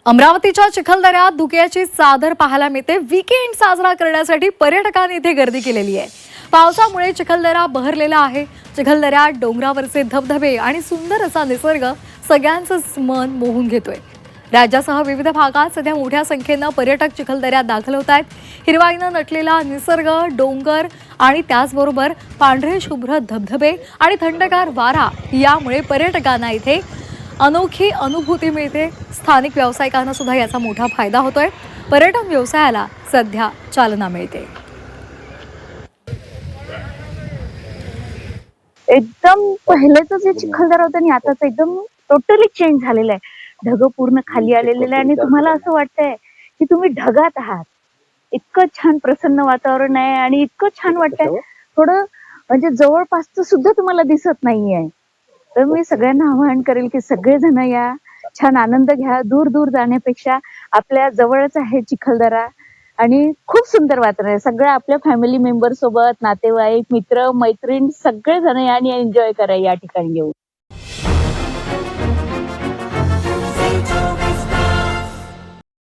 अमरावतीच्या चिखलदऱ्यात धुक्याची चादर पाहायला मिळते। वीकेंड साजरा करण्यासाठी पर्यटकांनी इथे गर्दी केलेली आहे। पावसामुळे चिखलदरा बहरलेला आहे। चिखलदऱ्यात डोंगरावरचे धबधबे आणि सुंदर असा निसर्ग सगळ्यांचं मन मोहून घेतोय। राज्यासह विविध भागात सध्या मोठ्या संख्येने पर्यटक चिखलदऱ्यात दाखल होत आहेत। हिरवाईने नटलेला निसर्ग, डोंगर आणि त्याचबरोबर पांढरे शुभ्र धबधबे आणि थंडगार वारा यामुळे पर्यटकांना इथे अनोखी अनुभूती मिळते। स्थानिक व्यावसायिकांना सुद्धा याचा मोठा फायदा होतोय। पर्यटन व्यवसायाला सध्या चालना मिळते। एकदम पहिलेच जे चिखलदरा होतं आणि आताच एकदम टोटली चेंज झालेलं आहे। ढग पूर्ण खाली आलेले आहे आणि तुम्हाला असं वाटतंय की तुम्ही ढगात आहात। इतकं छान प्रसन्न वातावरण आहे आणि इतकं छान वाटतंय, थोडं म्हणजे जवळपासचं सुद्धा तुम्हाला दिसत नाहीये। तर मी सगळ्यांना आवाहन करेल की सगळेजण या, छान आनंद घ्या। दूर दूर जाण्यापेक्षा आपल्या जवळच आहे चिखलदरा आणि खूप सुंदर वातावरण आहे। सगळं आपल्या फॅमिली मेंबर सोबत, नातेवाईक, मित्र मैत्रीण सगळेजण या आणि एन्जॉय करा या ठिकाणी येऊन।